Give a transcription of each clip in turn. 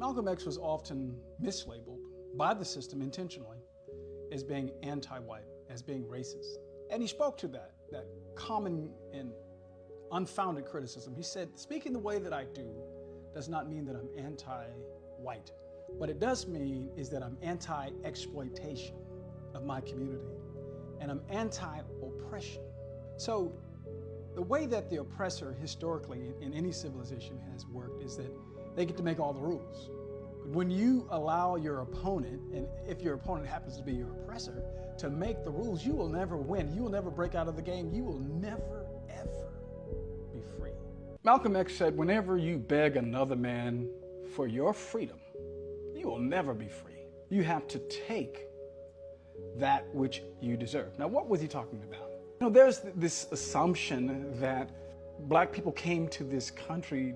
Malcolm X was often mislabeled by the system intentionally as being anti-white, as being racist. And he spoke to that common and unfounded criticism. He said, speaking the way that I do does not mean that I'm anti-white. What it does mean is that I'm anti-exploitation of my community, and I'm anti-oppression. So the way that the oppressor historically in any civilization has worked is that they get to make all the rules. But when you allow your opponent, and if your opponent happens to be your oppressor, to make the rules, you will never win. You will never break out of the game. You will never, ever be free. Malcolm X said, whenever you beg another man for your freedom, you will never be free. You have to take that which you deserve. Now, what was he talking about? You know, there's this assumption that black people came to this country,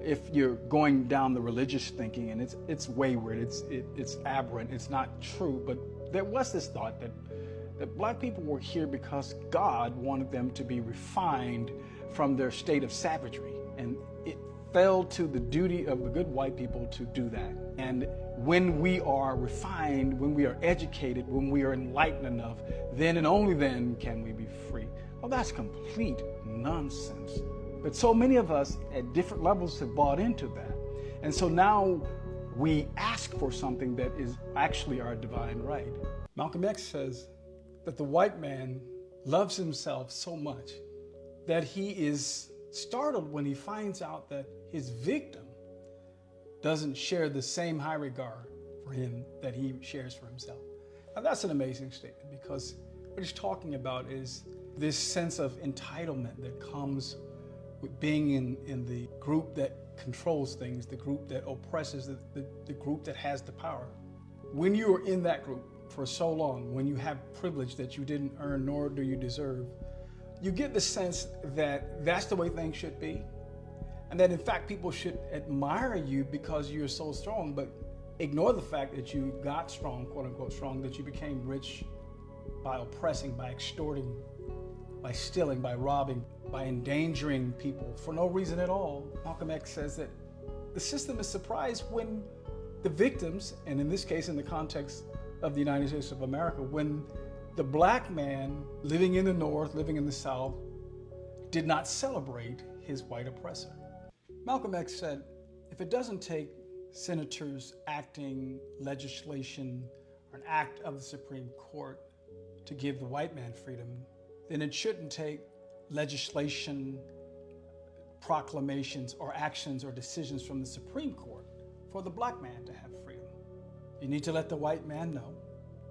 if you're going down the religious thinking, and it's wayward, it's aberrant, it's not true, but there was this thought that black people were here because God wanted them to be refined from their state of savagery, and it fell to the duty of the good white people to do that. And when we are refined, when we are educated, when we are enlightened enough, then and only then can we be free. Well, that's complete nonsense. But so many of us at different levels have bought into that. And so now we ask for something that is actually our divine right. Malcolm X says that the white man loves himself so much that he is startled when he finds out that his victim doesn't share the same high regard for him that he shares for himself. Now that's an amazing statement, because what he's talking about is this sense of entitlement that comes with being in the group that controls things, the group that oppresses, the group that has the power. When you are in that group for so long, when you have privilege that you didn't earn nor do you deserve, you get the sense that that's the way things should be, and that in fact people should admire you because you're so strong, but ignore the fact that you got strong, quote unquote strong, that you became rich by oppressing, by extorting, by stealing, by robbing, by endangering people for no reason at all. Malcolm X says that the system is surprised when the victims, and in this case in the context of the United States of America, when the black man living in the North, living in the South, did not celebrate his white oppressor. Malcolm X said, if it doesn't take senators acting legislation or an act of the Supreme Court to give the white man freedom, then it shouldn't take legislation, proclamations, or actions or decisions from the Supreme Court for the black man to have freedom. You need to let the white man know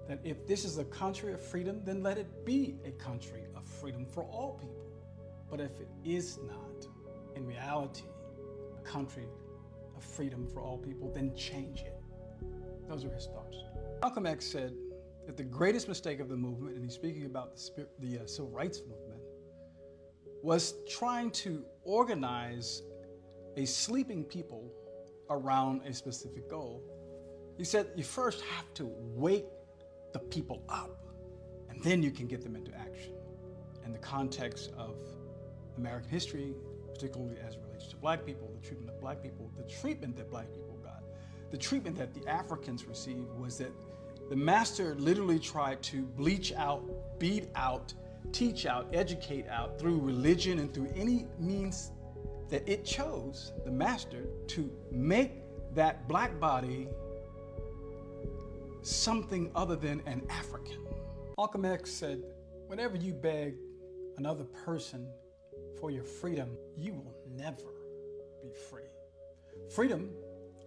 that if this is a country of freedom, then let it be a country of freedom for all people. But if it is not, in reality, a country of freedom for all people, then change it. Those are his thoughts. Malcolm X said that the greatest mistake of the movement, and he's speaking about the civil rights movement, was trying to organize a sleeping people around a specific goal. He said you first have to wake the people up, and then you can get them into action. In the context of American history, particularly as it relates to black people, the treatment of black people, the treatment that black people got, the treatment that the Africans received was that the master literally tried to bleach out, beat out, teach out, educate out through religion and through any means that it chose, the master, to make that black body something other than an African. Malcolm X said, whenever you beg another person for your freedom, you will never be free. Freedom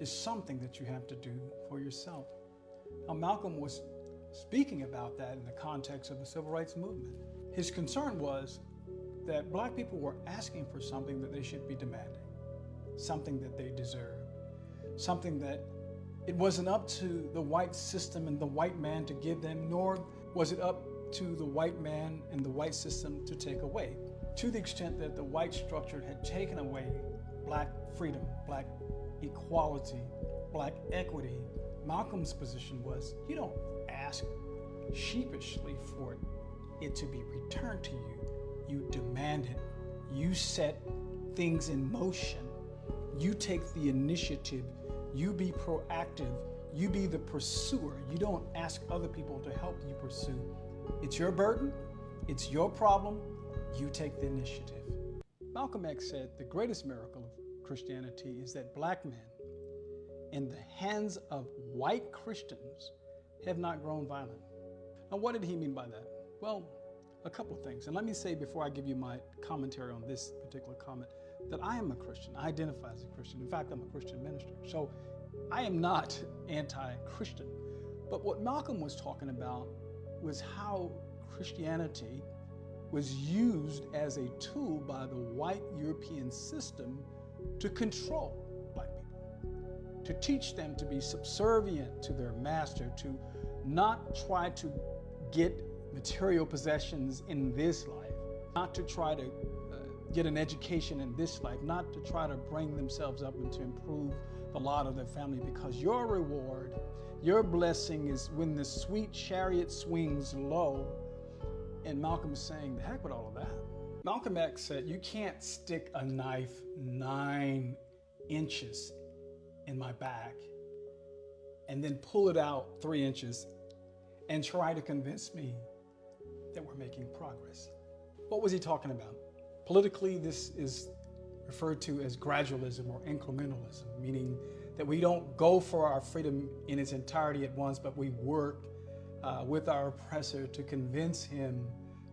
is something that you have to do for yourself. Now, Malcolm was speaking about that in the context of the civil rights movement. His concern was that black people were asking for something that they should be demanding, something that they deserved, something that it wasn't up to the white system and the white man to give them, nor was it up to the white man and the white system to take away. To the extent that the white structure had taken away black freedom, black equality, black equity, Malcolm's position was, you don't ask sheepishly for it to be returned to you. You demand it. You set things in motion. You take the initiative You be proactive. You be the pursuer. You don't ask other people to help you pursue. It's your burden. It's your problem. You take the initiative. Malcolm X said the greatest miracle of Christianity is that black men in the hands of white Christians have not grown violent. Now, what did he mean by that? Well, a couple of things. And let me say before I give you my commentary on this particular comment that I am a Christian. I identify as a Christian. In fact, I'm a Christian minister. So I am not anti-Christian. But what Malcolm was talking about was how Christianity was used as a tool by the white European system to control black people, to teach them to be subservient to their master, to not try to get material possessions in this life, not to try to get an education in this life, not to try to bring themselves up and to improve the lot of their family, because your reward, your blessing is when the sweet chariot swings low. And Malcolm is saying, the heck with all of that. Malcolm X said, you can't stick a knife 9 inches in my back and then pull it out 3 inches and try to convince me that we're making progress. What was he talking about? Politically, this is referred to as gradualism or incrementalism, meaning that we don't go for our freedom in its entirety at once, but we work with our oppressor to convince him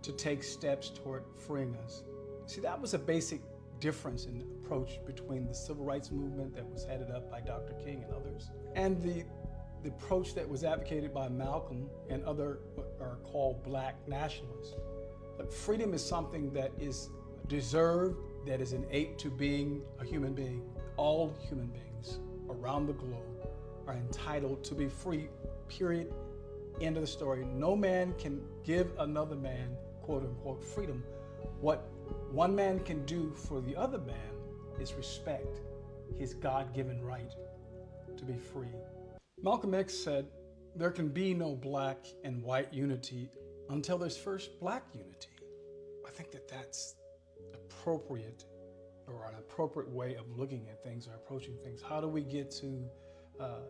to take steps toward freeing us. See, that was a basic difference in the approach between the civil rights movement that was headed up by Dr. King and others, and the approach that was advocated by Malcolm and other what are called black nationalists. But freedom is something that is deserved, that is innate to being a human being. All human beings around the globe are entitled to be free, period. End of the story. No man can give another man, quote unquote, freedom. What one man can do for the other man is respect his God-given right to be free. Malcolm X said there can be no black and white unity until there's first black unity. I think that that's appropriate, or an appropriate way of looking at things or approaching things. How do we get to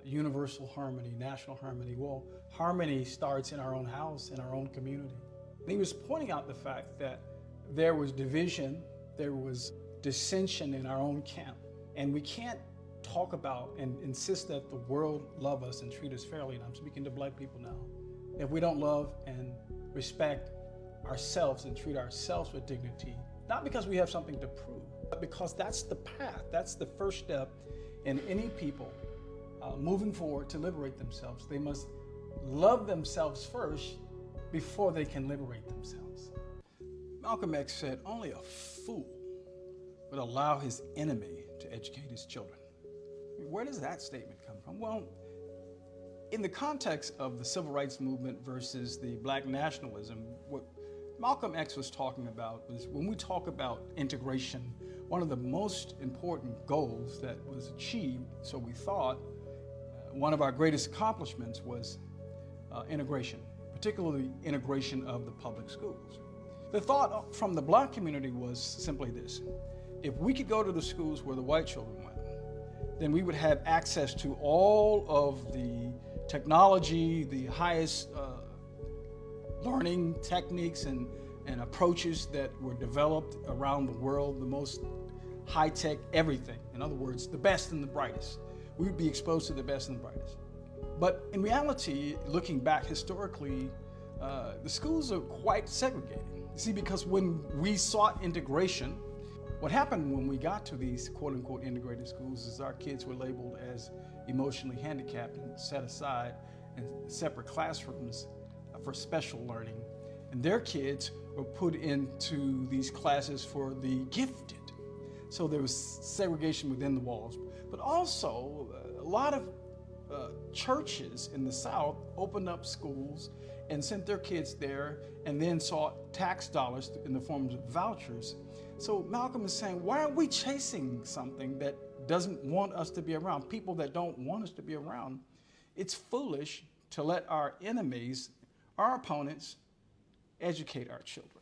universal harmony, national harmony? Well, harmony starts in our own house, in our own community. And he was pointing out the fact that there was division, there was dissension in our own camp, and we can't talk about and insist that the world love us and treat us fairly, and I'm speaking to black people now, if we don't love and respect ourselves and treat ourselves with dignity, not because we have something to prove, but because that's the path, that's the first step in any people moving forward to liberate themselves. They must love themselves first before they can liberate themselves. Malcolm X said, only a fool would allow his enemy to educate his children. Where does that statement come from? Well, in the context of the civil rights movement versus the black nationalism, what Malcolm X was talking about was, when we talk about integration, one of the most important goals that was achieved, so we thought, one of our greatest accomplishments was integration, particularly integration of the public schools. The thought from the black community was simply this: if we could go to the schools where the white children went, then we would have access to all of the technology, the highest learning techniques and approaches that were developed around the world, the most high-tech everything. In other words, the best and the brightest. We would be exposed to the best and the brightest. But in reality, looking back historically, the schools are quite segregated. You see, because when we sought integration, what happened when we got to these quote-unquote integrated schools is our kids were labeled as emotionally handicapped and set aside in separate classrooms for special learning. And their kids were put into these classes for the gifted. So there was segregation within the walls. But also, a lot of churches in the South opened up schools and sent their kids there and then sought tax dollars in the form of vouchers. So Malcolm is saying, why are we chasing something that doesn't want us to be around, people that don't want us to be around? It's foolish to let our enemies, our opponents, educate our children.